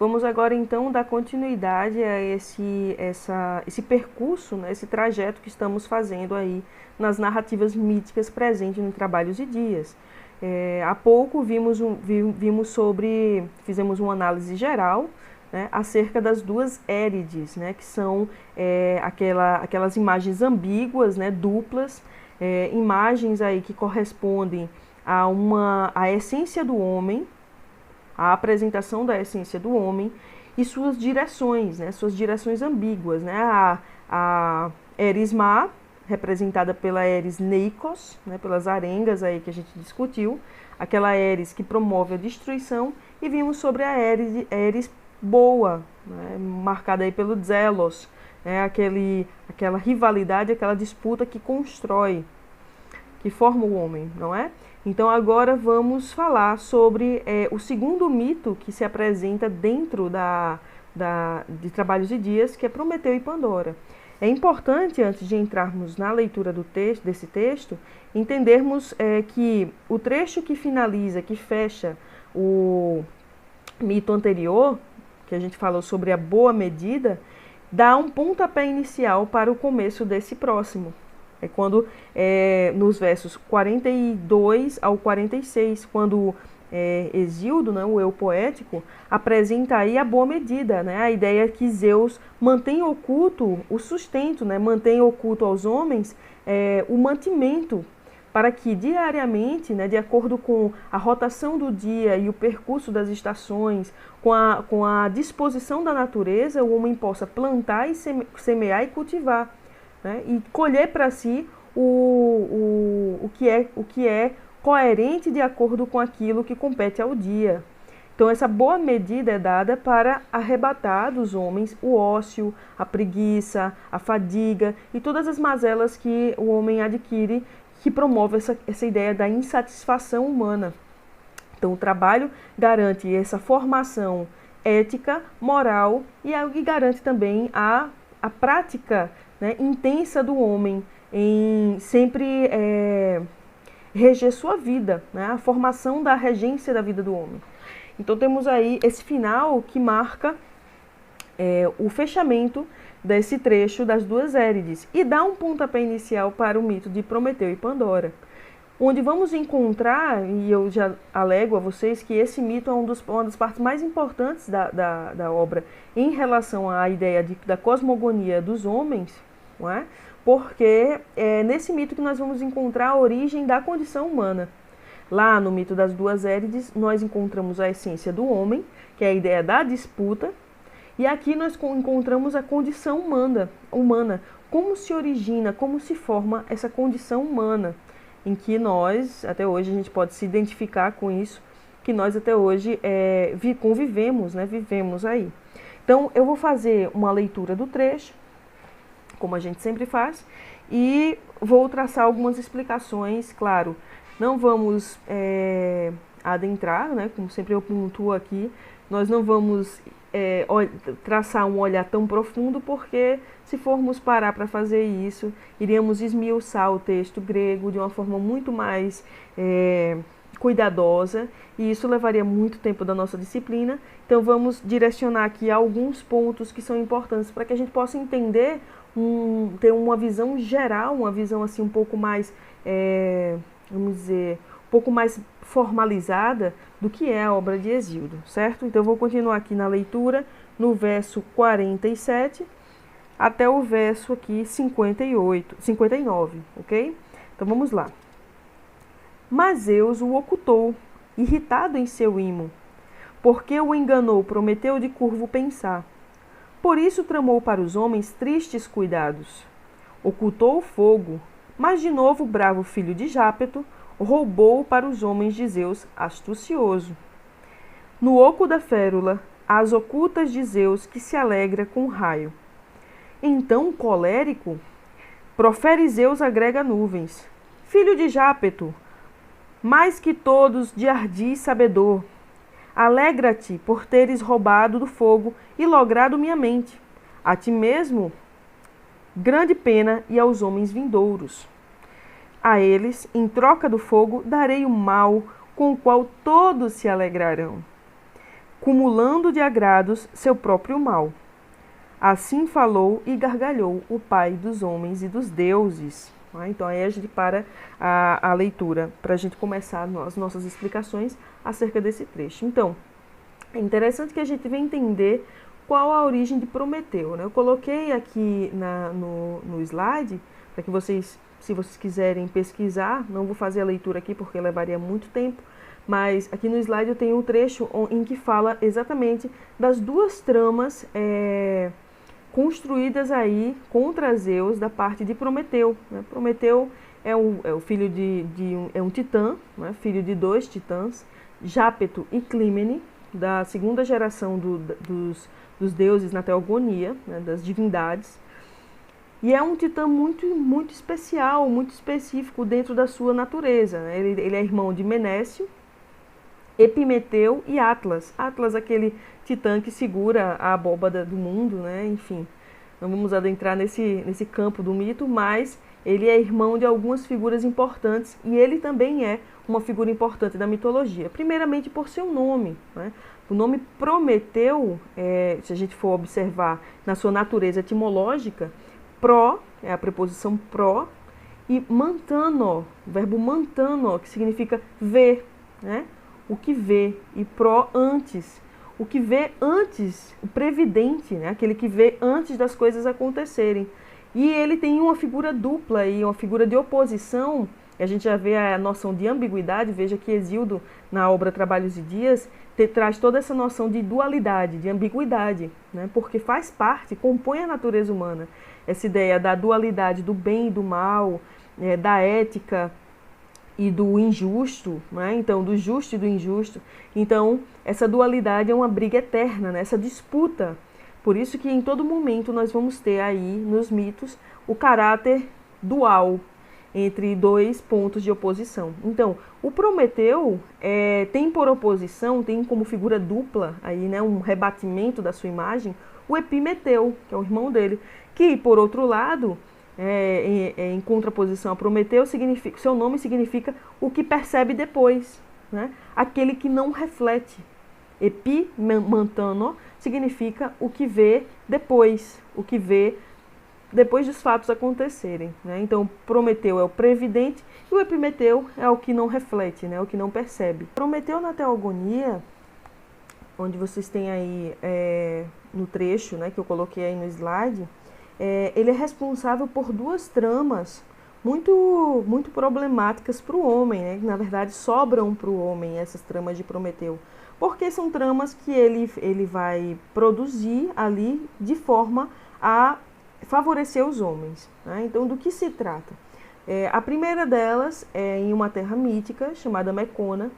Vamos agora então dar continuidade a esse percurso, né, esse trajeto que estamos fazendo aí nas narrativas míticas presentes no Trabalhos e Dias. Há pouco fizemos uma análise geral, né, acerca das duas Érides, né, que são aquelas imagens ambíguas, né, duplas, imagens aí que correspondem à essência do homem, a apresentação da essência do homem e suas direções, né, suas direções ambíguas, né, a Eris Ma, representada pela Eris Neikos, né, pelas arengas aí que a gente discutiu, aquela Eris que promove a destruição, e vimos sobre a Eris Boa, né, marcada aí pelo Zelos, né, aquela rivalidade, aquela disputa que constrói, que forma o homem, não é? Então agora vamos falar sobre o segundo mito que se apresenta dentro de Trabalhos e Dias, que é Prometeu e Pandora. É importante, antes de entrarmos na leitura desse texto, entendermos que o trecho que finaliza, que fecha o mito anterior, que a gente falou sobre a boa medida, dá um pontapé inicial para o começo desse próximo. É quando, nos versos 42 ao 46, quando Hesíodo, né, o eu poético, apresenta aí a boa medida, né, a ideia que Zeus mantém oculto o sustento, né, mantém oculto aos homens o mantimento, para que diariamente, né, de acordo com a rotação do dia e o percurso das estações, com a disposição da natureza, o homem possa plantar e semear e cultivar, né, e colher para si o que é coerente de acordo com aquilo que compete ao dia. Então essa boa medida é dada para arrebatar dos homens o ócio, a preguiça, a fadiga e todas as mazelas que o homem adquire, que promove essa ideia da insatisfação humana. Então o trabalho garante essa formação ética, moral e garante também a prática, né, intensa do homem em sempre reger sua vida, né, a formação da regência da vida do homem. Então temos aí esse final que marca o fechamento desse trecho das duas Érides e dá um pontapé inicial para o mito de Prometeu e Pandora, onde vamos encontrar, e eu já alego a vocês que esse mito é uma das partes mais importantes da obra em relação à ideia da cosmogonia dos homens, não é? Porque é nesse mito que nós vamos encontrar a origem da condição humana. Lá no mito das duas Érides, nós encontramos a essência do homem, que é a ideia da disputa, e aqui nós encontramos a condição humana, como se origina, como se forma essa condição humana, em que nós, até hoje, a gente pode se identificar com isso, que nós até hoje convivemos, né, vivemos aí. Então, eu vou fazer uma leitura do trecho, como a gente sempre faz, e vou traçar algumas explicações, claro. Não vamos adentrar, né, como sempre eu pontuo aqui, nós não vamos traçar um olhar tão profundo, porque se formos parar para fazer isso, iríamos esmiuçar o texto grego de uma forma muito mais cuidadosa, e isso levaria muito tempo da nossa disciplina. Então vamos direcionar aqui alguns pontos que são importantes para que a gente possa entender, ter uma visão geral, uma visão assim um pouco mais, vamos dizer, um pouco mais formalizada do que é a obra de Hesíodo, certo? Então eu vou continuar aqui na leitura, no verso 47 até o verso aqui 59, ok? Então vamos lá. Mas Zeus o ocultou, irritado em seu imo, porque o enganou, prometeu de curvo pensar. Por isso tramou para os homens tristes cuidados. Ocultou o fogo, mas de novo o bravo filho de Jápeto roubou para os homens de Zeus astucioso. No oco da férula, as ocultas de Zeus que se alegra com o raio. Então, colérico, profere Zeus agrega nuvens. Filho de Jápeto, mais que todos de ardis sabedor, alegra-te por teres roubado do fogo e logrado minha mente. A ti mesmo, grande pena e aos homens vindouros. A eles, em troca do fogo, darei o mal com o qual todos se alegrarão. cumulando de agrados seu próprio mal. Assim falou e gargalhou o pai dos homens e dos deuses. Então aí a gente para a leitura, para a gente começar as nossas explicações acerca desse trecho. Então, é interessante que a gente venha entender qual a origem de Prometeu, né? Eu coloquei aqui no slide, para que vocês, se vocês quiserem pesquisar, não vou fazer a leitura aqui porque levaria muito tempo, mas aqui no slide eu tenho um trecho em que fala exatamente das duas tramas construídas aí contra Zeus da parte de Prometeu, né? Prometeu é o filho é um titã, né? Filho de dois titãs, Jápeto e Clímene, da segunda geração dos deuses na teogonia, né? Das divindades. E é um titã muito especial, muito específico dentro da sua natureza, né? Ele é irmão de Menécio, Epimeteu e Atlas. Atlas, aquele titã que segura a abóbada do mundo, né? Enfim, não vamos adentrar nesse campo do mito, mas ele é irmão de algumas figuras importantes e ele também é uma figura importante da mitologia. Primeiramente por seu nome, né? O nome Prometeu, se a gente for observar na sua natureza etimológica, pro é a preposição pro e mantano, o verbo mantano, que significa ver, né? O que vê, e pró antes, o que vê antes, o previdente, né? Aquele que vê antes das coisas acontecerem. E ele tem uma figura dupla e uma figura de oposição, e a gente já vê a noção de ambiguidade. Veja que Hesíodo, na obra Trabalhos e Dias, traz toda essa noção de dualidade, de ambiguidade, né? Porque faz parte, compõe a natureza humana, essa ideia da dualidade do bem e do mal, da ética e do injusto, né? Então, do justo e do injusto. Então, essa dualidade é uma briga eterna, né? Essa disputa. Por isso que em todo momento nós vamos ter aí, nos mitos, o caráter dual entre dois pontos de oposição. Então, o Prometeu tem por oposição, tem como figura dupla, aí, né, um rebatimento da sua imagem, o Epimeteu, que é o irmão dele, que, por outro lado, em contraposição a Prometeu, seu nome significa o que percebe depois, né? Aquele que não reflete. Epimantano significa o que vê depois, o que vê depois dos fatos acontecerem, né? Então, Prometeu é o previdente e o Epimeteu é o que não reflete, né? O que não percebe. Prometeu na Teogonia, onde vocês têm aí no trecho, né, que eu coloquei aí no slide, ele é responsável por duas tramas muito problemáticas para o homem, né? Na verdade, sobram para o homem essas tramas de Prometeu, porque são tramas que ele vai produzir ali de forma a favorecer os homens, né? Então, do que se trata? A primeira delas é em uma terra mítica chamada Mecona,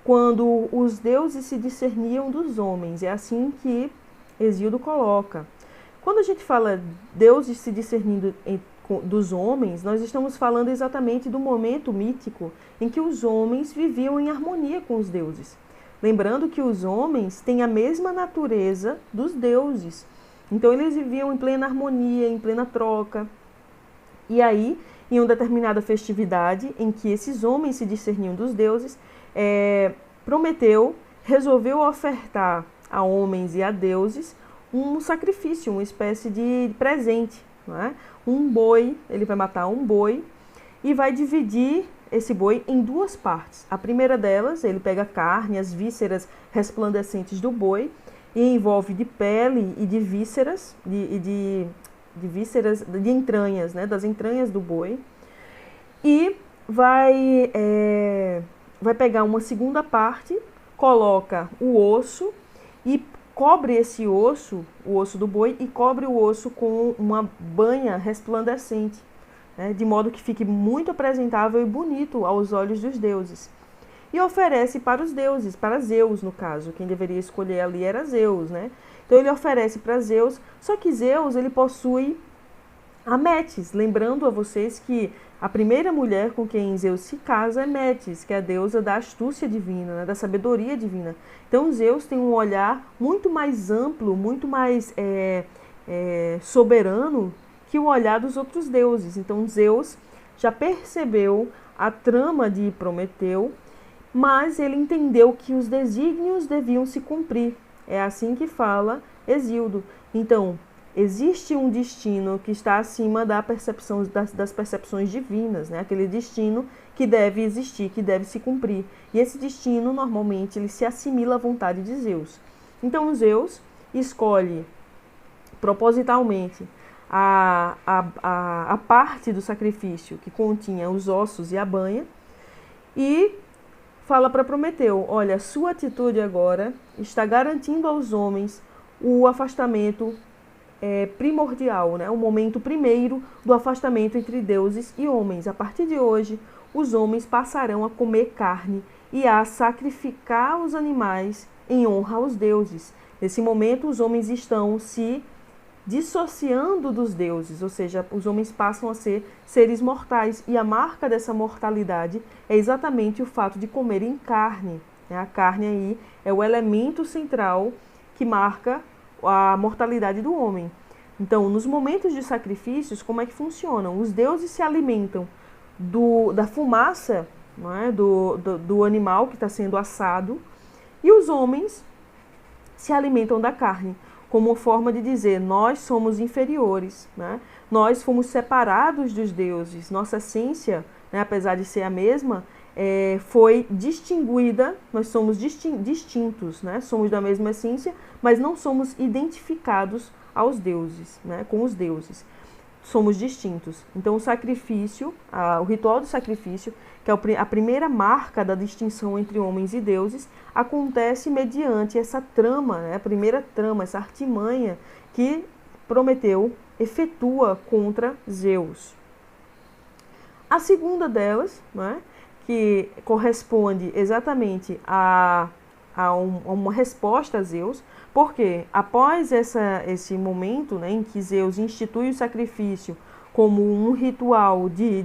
quando os deuses se discerniam dos homens. É assim que Hesíodo coloca. Quando a gente fala deuses se discernindo dos homens, nós estamos falando exatamente do momento mítico em que os homens viviam em harmonia com os deuses. Lembrando que os homens têm a mesma natureza dos deuses. Então, eles viviam em plena harmonia, em plena troca. E aí, em uma determinada festividade em que esses homens se discerniam dos deuses, Prometeu resolveu ofertar a homens e a deuses um sacrifício, uma espécie de presente, né? Um boi, ele vai matar um boi e vai dividir esse boi em duas partes. A primeira delas, ele pega a carne, as vísceras resplandecentes do boi e envolve de pele e de vísceras, de vísceras, de entranhas, né? Das entranhas do boi, e vai pegar uma segunda parte, coloca o osso e cobre esse osso, o osso do boi, e cobre o osso com uma banha resplandecente, né, de modo que fique muito apresentável e bonito aos olhos dos deuses. E oferece para os deuses, para Zeus no caso, quem deveria escolher ali era Zeus, né? Então ele oferece para Zeus, só que Zeus ele possui a Metis, lembrando a vocês que a primeira mulher com quem Zeus se casa é Metis, que é a deusa da astúcia divina, né, da sabedoria divina. Então Zeus tem um olhar muito mais amplo, muito mais soberano que o olhar dos outros deuses. Então Zeus já percebeu a trama de Prometeu, mas ele entendeu que os desígnios deviam se cumprir. É assim que fala Hesíodo. Então, existe um destino que está acima da percepção, das percepções divinas, né? Aquele destino que deve existir, que deve se cumprir. E esse destino, normalmente, ele se assimila à vontade de Zeus. Então, Zeus escolhe propositalmente a parte do sacrifício que continha os ossos e a banha e fala para Prometeu: olha, sua atitude agora está garantindo aos homens o afastamento primordial, né? O momento primeiro do afastamento entre deuses e homens. A partir de hoje, os homens passarão a comer carne e a sacrificar os animais em honra aos deuses. Nesse momento, os homens estão se dissociando dos deuses, ou seja, os homens passam a ser seres mortais. E a marca dessa mortalidade é exatamente o fato de comerem carne. A carne aí é o elemento central que marca a mortalidade do homem. Então, nos momentos de sacrifícios, como é que funcionam? Os deuses se alimentam da fumaça, não é? do animal que está sendo assado, e os homens se alimentam da carne, como forma de dizer: nós somos inferiores, né? Nós fomos separados dos deuses, nossa essência, né, apesar de ser a mesma, foi distinguida, nós somos distintos, né? Somos da mesma essência, mas não somos identificados aos deuses, né? Com os deuses. Somos distintos. Então, o sacrifício, o ritual do sacrifício, que é a primeira marca da distinção entre homens e deuses, acontece mediante essa trama, né? A primeira trama, essa artimanha que Prometeu efetua contra Zeus. A segunda delas, né, que corresponde exatamente a uma resposta a Zeus, porque após esse momento, né, em que Zeus institui o sacrifício como um ritual de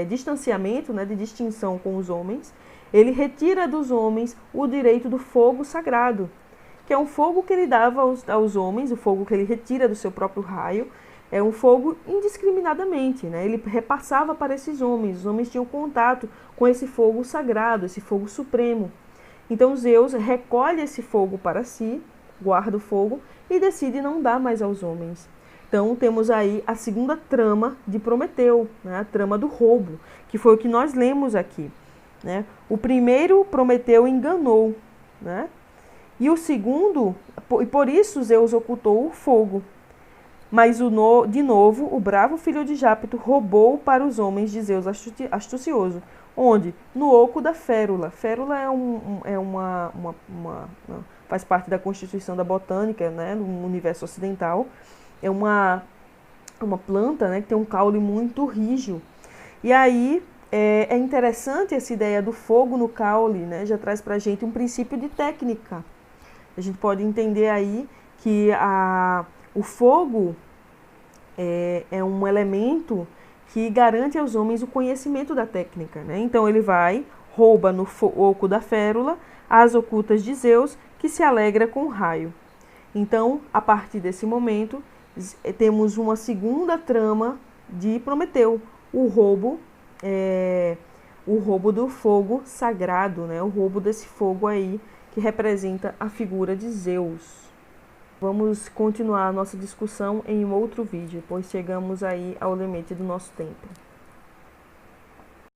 distanciamento, né, de distinção com os homens, ele retira dos homens o direito do fogo sagrado, que é um fogo que ele dava aos homens, o fogo que ele retira do seu próprio raio, é um fogo indiscriminadamente, né? Ele repassava para esses homens, os homens tinham contato com esse fogo sagrado, esse fogo supremo. Então Zeus recolhe esse fogo para si, guarda o fogo e decide não dar mais aos homens. Então temos aí a segunda trama de Prometeu, né? A trama do roubo, que foi o que nós lemos aqui, né? O primeiro, Prometeu enganou, né? E o segundo, e por isso Zeus ocultou o fogo. Mas de novo, o bravo filho de Jápeto roubou para os homens de Zeus astucioso. Onde? No oco da férula. Férula faz parte da constituição da botânica, né, no universo ocidental. É uma planta, né, que tem um caule muito rígido. E aí é interessante essa ideia do fogo no caule, né, já traz para a gente um princípio de técnica. A gente pode entender aí que o fogo é um elemento que garante aos homens o conhecimento da técnica, né? Então ele rouba no oco da férula as ocultas de Zeus, que se alegra com o raio. Então, a partir desse momento, temos uma segunda trama de Prometeu, o roubo do fogo sagrado, né? O roubo desse fogo aí, que representa a figura de Zeus. Vamos continuar a nossa discussão em um outro vídeo, pois chegamos aí ao limite do nosso tempo.